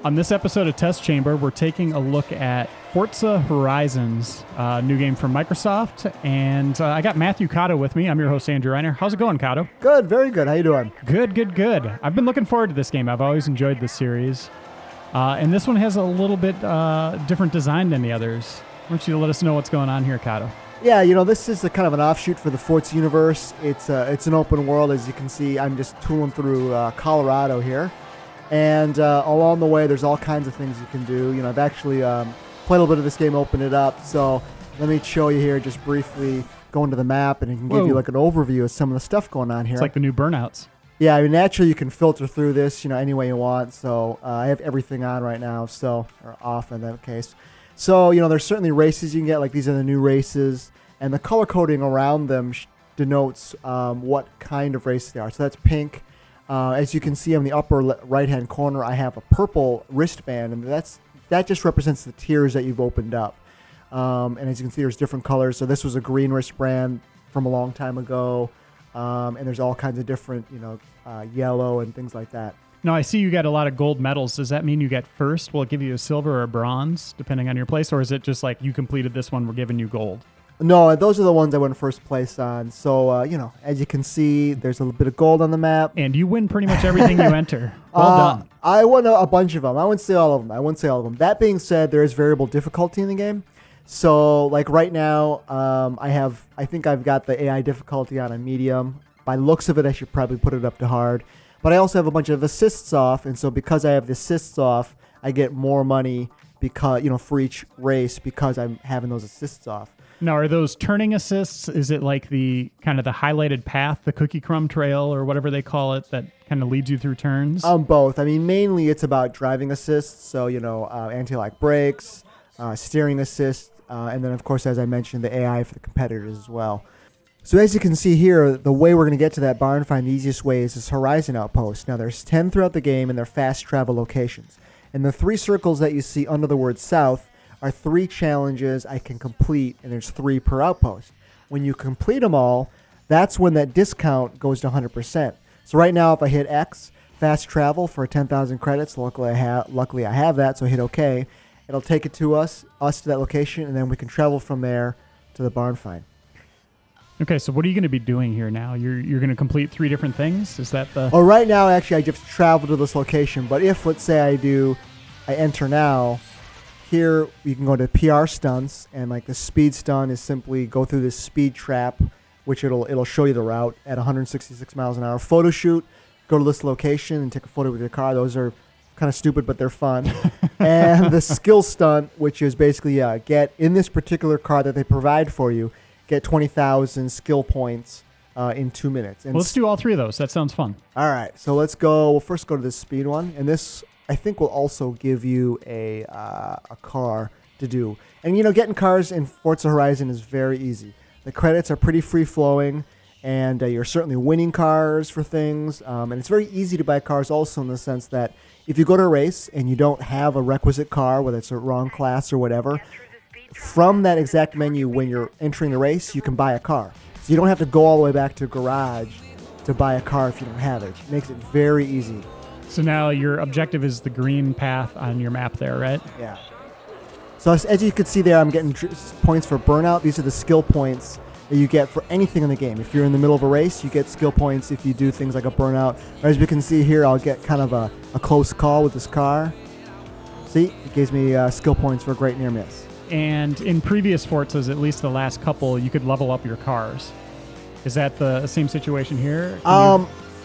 On this episode of Test Chamber, we're taking a look at Forza Horizons, new game from Microsoft, and I got Matthew Cotto with me. I'm your host, Andrew Reiner. How's it going, Cotto? Good, very good. How you doing? Good. I've been looking forward to this game. I've always enjoyed this series, and this one has a little bit different design than the others. Why don't you let us know what's going on here, Cotto? Yeah, this is a kind of an offshoot for the Forza universe. It's an open world, as you can see. I'm just tooling through Colorado here. And along the way, there's all kinds of things you can do. I've actually played a little bit of this game, opened it up. So let me show you here just briefly, go into the map, and it can give you like an overview of some of the stuff going on here. It's like the new Burnouts. Yeah, I mean, naturally, you can filter through this, any way you want. So I have everything on right now, or off in that case. So, there's certainly races you can get, like these are the new races. And the color coding around them denotes what kind of race they are. So that's pink. As you can see on the upper right-hand corner, I have a purple wristband, and that just represents the tiers that you've opened up. And as you can see, there's different colors. So this was a green wristband from a long time ago, and there's all kinds of different, yellow and things like that. Now, I see you got a lot of gold medals. Does that mean you get first? Will it give you a silver or a bronze, depending on your place, or is it just like you completed this one, we're giving you gold? No, those are the ones I went first place on. So, as you can see, there's a little bit of gold on the map. And you win pretty much everything you enter. Well done. I won a bunch of them. I wouldn't say all of them. That being said, there is variable difficulty in the game. So, like right now, I think I've got the AI difficulty on a medium. By looks of it, I should probably put it up to hard. But I also have a bunch of assists off. And so because I have the assists off, I get more money for each race because I'm having those assists off. Now, are those turning assists? Is it like the kind of the highlighted path, the cookie crumb trail, or whatever they call it, that kind of leads you through turns? Both. I mean, mainly it's about driving assists, so, anti-lock brakes, steering assist, and then, of course, as I mentioned, the AI for the competitors as well. So as you can see here, the way we're going to get to that barn find, the easiest way is this Horizon outpost. Now, there's 10 throughout the game, and they're fast travel locations. And the 3 circles that you see under the word south are 3 challenges I can complete, and there's 3 per outpost. When you complete them all, that's when that discount goes to 100%. So right now, if I hit X, fast travel for 10,000 credits, luckily I have that, so I hit OK. It'll take it to us to that location, and then we can travel from there to the barn find. Okay, so what are you going to be doing here now? You're going to complete 3 different things? Is that the... Oh, right now, actually, I just traveled to this location. But if, let's say I enter now... Here you can go to PR stunts, and like the speed stunt is simply go through this speed trap, which it'll show you the route at 166 miles an hour. Photo shoot, go to this location and take a photo with your car. Those are kind of stupid, but they're fun. And the skill stunt, which is basically get in this particular car that they provide for you, get 20,000 skill points in 2 minutes. And let's do all 3 of those. That sounds fun. All right, so let's go. We'll first go to this speed one, and this I think will also give you a car to do. And, getting cars in Forza Horizon is very easy. The credits are pretty free-flowing, and you're certainly winning cars for things. And it's very easy to buy cars also in the sense that if you go to a race and you don't have a requisite car, whether it's a wrong class or whatever, from that exact menu when you're entering the race, you can buy a car. So you don't have to go all the way back to a garage to buy a car if you don't have it. It makes it very easy. So now your objective is the green path on your map there, right? Yeah. So as you can see there, I'm getting points for burnout. These are the skill points that you get for anything in the game. If you're in the middle of a race, you get skill points if you do things like a burnout. Or as you can see here, I'll get kind of a close call with this car. See, it gives me skill points for a great near miss. And in previous Forzas, at least the last couple, you could level up your cars. Is that the same situation here?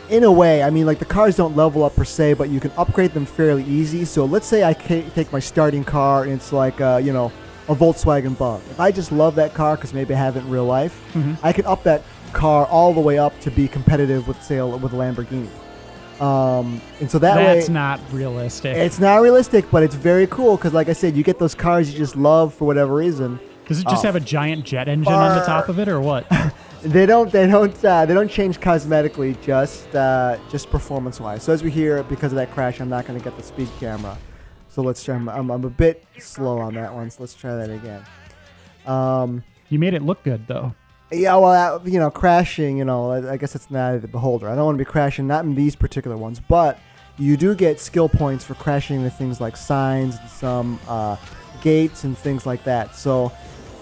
In a way, I mean, like the cars don't level up per se, but you can upgrade them fairly easy. So let's say I take my starting car and it's like, a Volkswagen Bug. If I just love that car because maybe I have it in real life, I can up that car all the way up to be competitive with, say, with a Lamborghini. And so that's not realistic. It's not realistic, but it's very cool because, like I said, you get those cars you just love for whatever reason. Does it just have a giant jet engine on the top of it, or what? They don't change cosmetically, just performance-wise. So as we hear, because of that crash, I'm not going to get the speed camera. So let's try. I'm a bit slow on that one, so let's try that again. You made it look good, though. Yeah, well, crashing, I guess it's not the beholder. I don't want to be crashing, not in these particular ones, but you do get skill points for crashing into things like signs and some gates and things like that. So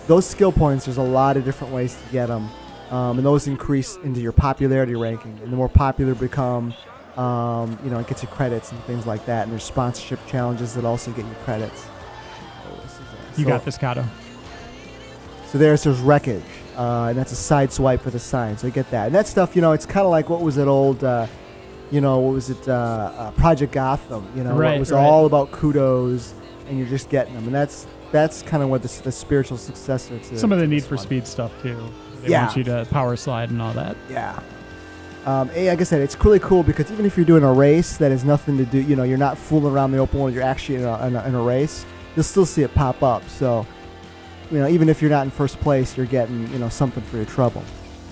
those skill points, there's a lot of different ways to get them. And those increase into your popularity ranking. And the more popular you become, it gets you credits and things like that. And there's sponsorship challenges that also get you credits. You got this, Kato. So there's wreckage. And that's a side swipe for the sign. So you get that. And that stuff, it's kind of like, what was it old, Project Gotham, right, it was right. all about kudos, and you're just getting them. And that's kind of what the spiritual successor to some of the Need this for one. Speed stuff, too. They want you to power slide and all that. Yeah. Like I said, it's really cool because even if you're doing a race that has nothing to do, you're not fooling around the open world, you're actually in a race, you'll still see it pop up. So, even if you're not in first place, you're getting, something for your trouble.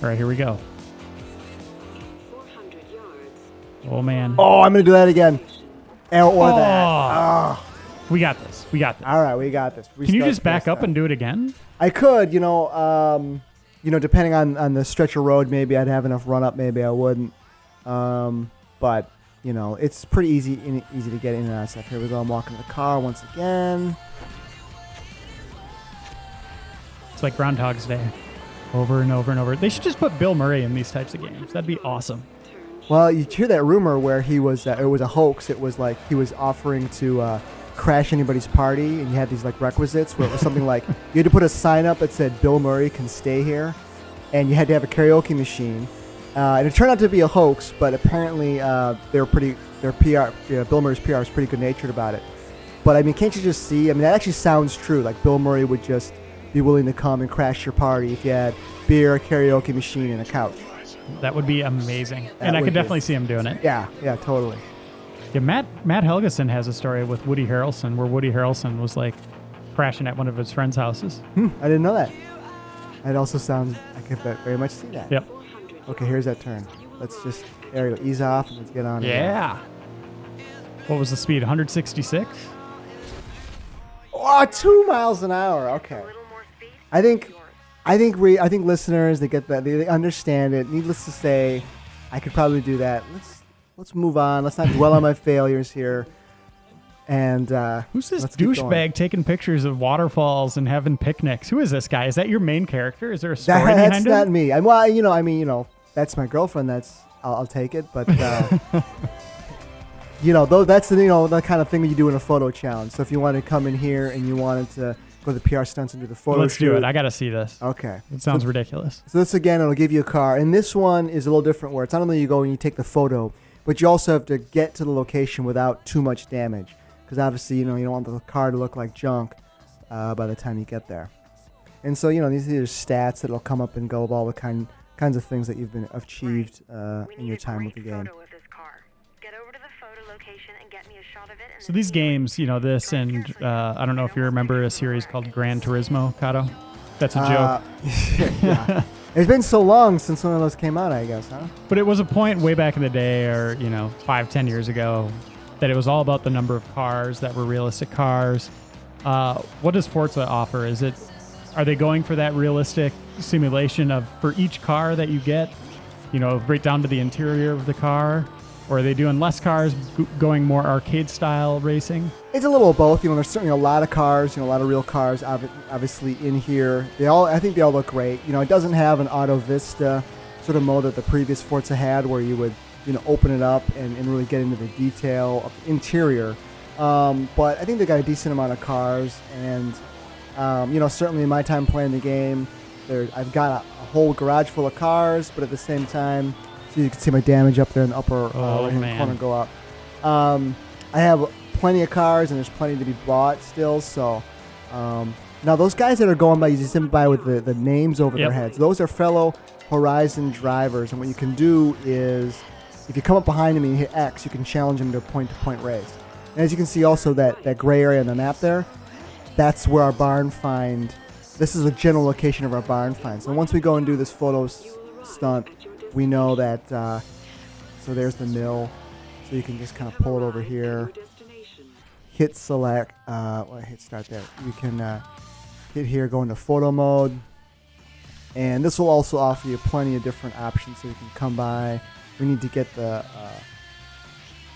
All right, here we go. 400 yards. Oh, man. Oh, I'm going to do that again. Or that. Oh. We got this. All right, we got this. Can you just back up and do it again? I could, depending on the stretch of road, maybe I'd have enough run up, maybe I wouldn't. But, it's pretty easy to get in and out of stuff. Here we go. I'm walking to the car once again. It's like Groundhog's Day. Over and over and over. They should just put Bill Murray in these types of games. That'd be awesome. Well, you hear that rumor where he was, it was a hoax. It was like he was offering to crash anybody's party, and you had these like requisites where it was something like you had to put a sign up that said Bill Murray can stay here, and you had to have a karaoke machine. And it turned out to be a hoax, but apparently their PR, Bill Murray's PR is pretty good natured about it. But I mean, can't you just see? I mean, that actually sounds true. Like Bill Murray would just be willing to come and crash your party if you had beer, a karaoke machine, and a couch. That would be amazing. That And I would could be. definitely see him doing it. Yeah, totally. Yeah, Matt Helgeson has a story with Woody Harrelson where Woody Harrelson was like crashing at one of his friends' houses. I didn't know that. That also sounds, I could very much see that. Yep. Okay, here's that turn. Let's just, there we go, ease off and let's get on. Yeah. What was the speed? 166? Oh, 2 miles an hour. Okay. I think listeners, they get that, they understand it. Needless to say, I could probably do that. Let's move on. Let's not dwell on my failures here. And Who's this let's keep going. douchebag taking pictures of waterfalls and having picnics? Who is this guy? Is that your main character? Is there a story behind That's him? not me. That's my girlfriend. I'll take it. But though that's the kind of thing that you do in a photo challenge. So if you want to come in here and you wanted to go to the PR stunts and do the photo Let's shoot, do it. I got to see this. Okay. It sounds ridiculous. So this again, it'll give you a car, and this one is a little different. Where it's not only you go and you take the photo, but you also have to get to the location without too much damage. Because obviously, you don't want the car to look like junk by the time you get there. And so, these are stats that'll come up and go of all the kinds of things that you've been achieved in your time with the game. So these games, this and I don't know if you remember a series called Gran Turismo, Kato. That's a joke. Yeah. It's been so long since one of those came out, I guess, huh? But it was a point way back in the day, or 5-10 years ago, that it was all about the number of cars that were realistic cars. What does Forza offer? Are they going for that realistic simulation for each car that you get, right down to the interior of the car? Or are they doing less cars, going more arcade style racing? It's a little of both. There's certainly a lot of cars, a lot of real cars obviously in here. I think they all look great. It doesn't have an Auto Vista sort of mode that the previous Forza had where you would open it up and really get into the detail of the interior. But I think they got a decent amount of cars. And, certainly in my time playing the game, I've got a whole garage full of cars, but at the same time, so you can see my damage up there in the upper right-hand corner go up. I have plenty of cars, and there's plenty to be bought still. So now those guys that are going by, you see them by with the names over their heads. Those are fellow Horizon drivers. And what you can do is, if you come up behind them and you hit X, you can challenge them to a point-to-point race. And as you can see also that gray area on the map there, that's where our barn find, this is a general location of our barn find. So once we go and do this photo stunt, we know that, so there's the mill. So you can just kind of pull it over here, hit select, hit start there. You can hit here, go into photo mode. And this will also offer you plenty of different options so you can come by. We need to get the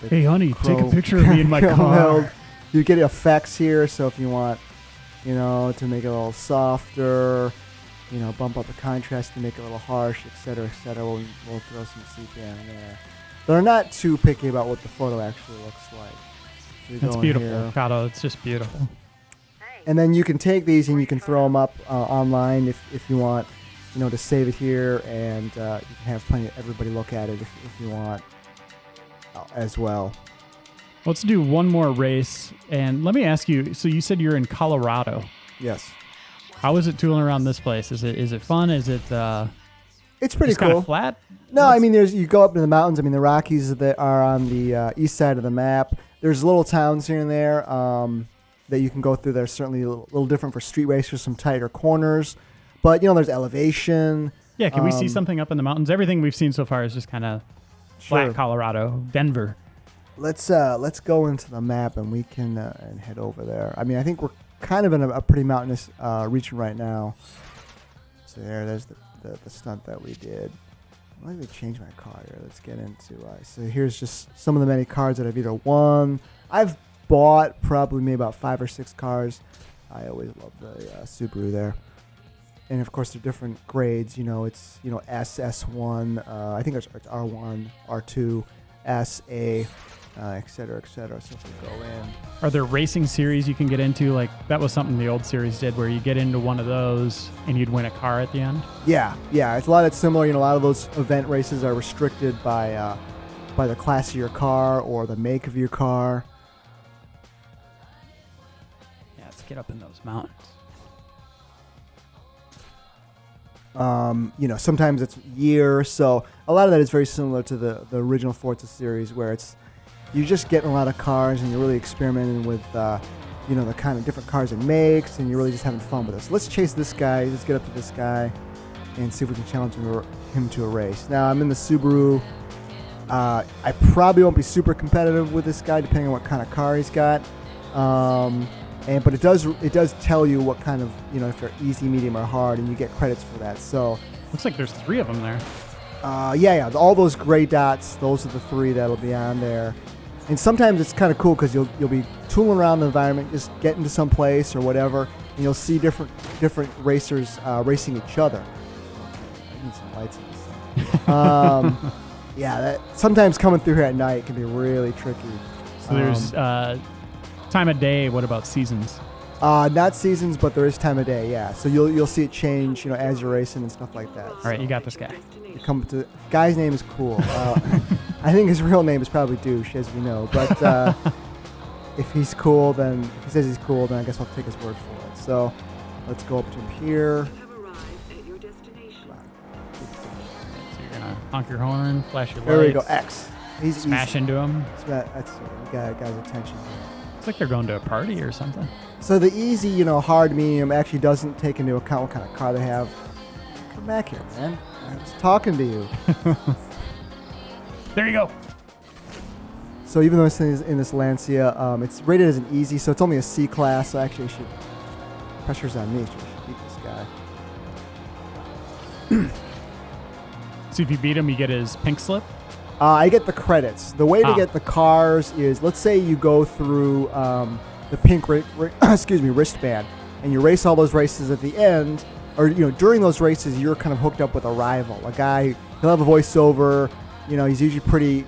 Hey, honey, take a chrome- picture of me in my chrome car. held. You get effects here, so if you want, to make it a little softer, bump up the contrast to make it a little harsh, etc., etc., we'll throw some sepia in there. They're not too picky about what the photo actually looks like. So you That's go in beautiful, here. Kato. It's just beautiful. And then you can take these and you can throw them up online if you want, to save it here, and you can have plenty of everybody look at it if you want as well. Let's do one more race. And let me ask you, so you said you're in Colorado. Yes. How is it tooling around this place? Is it fun? Is it It's pretty just kind cool. of flat? No, I mean, you go up in the mountains. I mean, the Rockies that are on the east side of the map. There's little towns here and there that you can go through. They're certainly a little different for street racers, some tighter corners. But, there's elevation. Yeah, can we see something up in the mountains? Everything we've seen so far is just kind of flat Sure. Colorado, Denver. Let's go into the map and we can and head over there. I mean, I think we're kind of in a pretty mountainous region right now. So there's the stunt that we did. Let me change my car here. Let's get into so here's just some of the many cars that I've either won. I've bought probably maybe about 5 or 6 cars. I always love the Subaru there. And of course, they're different grades. It's S, S1. I think it's R1, R2, S, A, et cetera, et cetera. So if we go in, Are there racing series you can get into? Like that was something the old series did, where you get into one of those and you'd win a car at the end. yeah, it's a lot that's similar. A lot of those event races are restricted by the class of your car or the make of your car. Yeah, let's get up in those mountains. Sometimes it's year. So a lot of that is very similar to the original Forza series, where you're just getting a lot of cars and you're really experimenting with, the kind of different cars it makes, and you're really just having fun with it. So let's chase this guy. Let's get up to this guy and see if we can challenge him to a race. Now, I'm in the Subaru. I probably won't be super competitive with this guy, depending on what kind of car he's got. But it does tell you what kind of, if you're easy, medium, or hard, and you get credits for that. So Looks like there's 3 of them there. yeah, all those gray dots, those are the 3 that'll be on there. And sometimes it's kind of cool because you'll be tooling around the environment, just getting to some place or whatever, and you'll see different racers racing each other. I need some lights in this thing. Yeah, that sometimes coming through here at night can be really tricky. So there's time of day. What about seasons? Not seasons, but there is time of day. Yeah, so you'll see it change, as you're racing and stuff like that. All right, you got this guy. You come to guy's name is cool. I think his real name is probably Douche, as we know. But if he's cool, then if he says he's cool, then I guess I'll take his word for it. So let's go up to him here. You have arrived at your destination. So you're gonna honk your horn, flash your lights. There we go. X. He's Smash into him. That's we got guy's attention. It's like they're going to a party or something. So the easy, hard, medium actually doesn't take into account what kind of car they have. Come back here, man. I was talking to you. There you go. So even though this thing is in this Lancia, it's rated as an easy, so it's only a C class. So actually, pressure's on me. So I should beat this guy. So if you beat him, you get his pink slip. I get the credits. The way to get the cars is, let's say you go through the pink wristband, and you race all those races at the end, or during those races, you're kind of hooked up with a rival, a guy. He'll have a voiceover. He's usually pretty,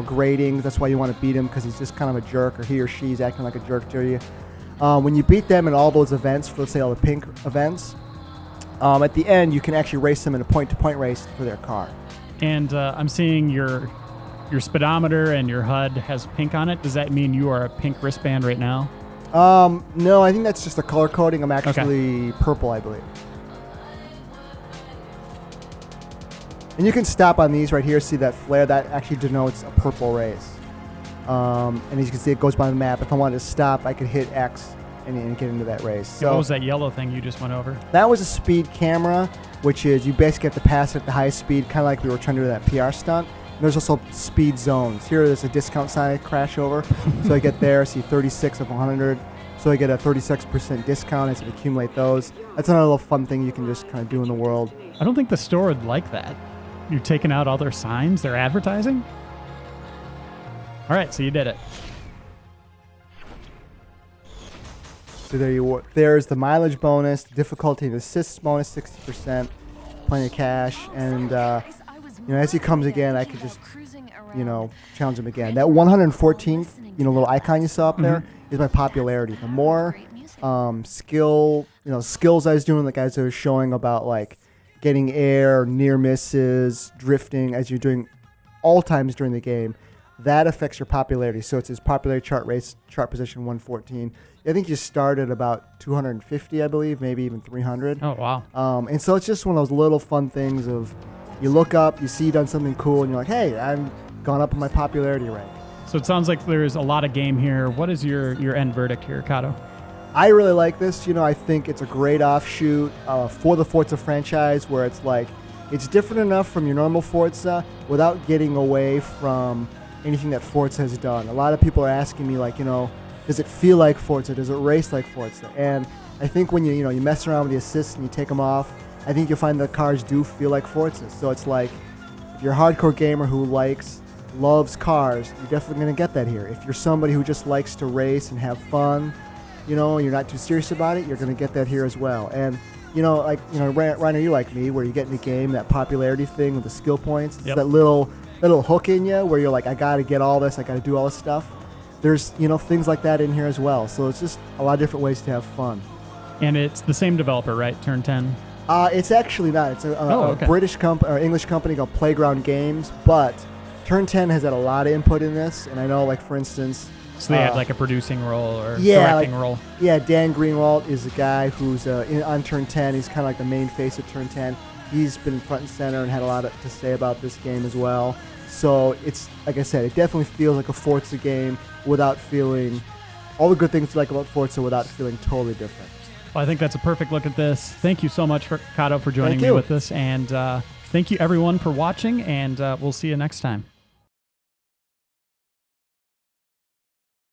grating. That's why you want to beat him, because he's just kind of a jerk, or he or she's acting like a jerk to you. When you beat them in all those events, let's say all the pink events, at the end, you can actually race them in a point-to-point race for their car. And I'm seeing your speedometer and your HUD has pink on it. Does that mean you are a pink wristband right now? No, I think that's just a color coding. I'm actually purple, I believe. And you can stop on these right here. See that flare? That actually denotes a purple race. And as you can see, it goes by the map. If I wanted to stop, I could hit X and get into that race. So what was that yellow thing you just went over? that was a speed camera, which is you basically have to pass it at the highest speed, kind of like we were trying to do that PR stunt. And there's also speed zones. Here there's a discount sign I crash over. So I get there, see 36 of 100. So I get a 36% discount as I accumulate those. That's another little fun thing you can just kind of do in the world. I don't think the store would like that. You're taking out all their signs, their advertising. All right, so you did it. So there's the mileage bonus, the difficulty and assists bonus, 60%, plenty of cash, and as he comes again, I could just challenge him again. That 114th little icon you saw up there is my popularity. The more skills I was doing, like as I was showing about like getting air, near misses, drifting, as you're doing all times during the game, that affects your popularity. So it's his popularity chart, race chart position 114. I think you start at about 250, I believe, maybe even 300. Oh, wow. And so it's just one of those little fun things of you look up, you see you done something cool, and you're like, hey, I've gone up in my popularity rank. So it sounds like there's a lot of game here. What is your end verdict here, Kato? I really like this. I think it's a great offshoot for the Forza franchise where it's like, it's different enough from your normal Forza without getting away from anything that Forza has done. A lot of people are asking me, like, does it feel like Forza? Does it race like Forza? And I think when you mess around with the assists and you take them off, I think you'll find the cars do feel like Forza. So it's like, if you're a hardcore gamer who loves cars, you're definitely going to get that here. If you're somebody who just likes to race and have fun, and you're not too serious about it, you're going to get that here as well. And Reiner, you like me, where you get in the game, that popularity thing with the skill points, it's that little hook in you where you're like, I got to get all this, I got to do all this stuff. There's things like that in here as well. So it's just a lot of different ways to have fun. And it's the same developer, right? Turn 10. It's actually not. It's a British or English company called Playground Games, but Turn 10 has had a lot of input in this. And I know, like, for instance, so they had like a producing role or directing role. Yeah, Dan Greenwald is a guy who's on Turn 10. He's kind of like the main face of Turn 10. He's been front and center and had a lot to say about this game as well. So it's, like I said, it definitely feels like a Forza game without feeling all the good things you like about Forza without feeling totally different. Well, I think that's a perfect look at this. Thank you so much, Kato, for joining me with this. And thank you, everyone, for watching, and we'll see you next time.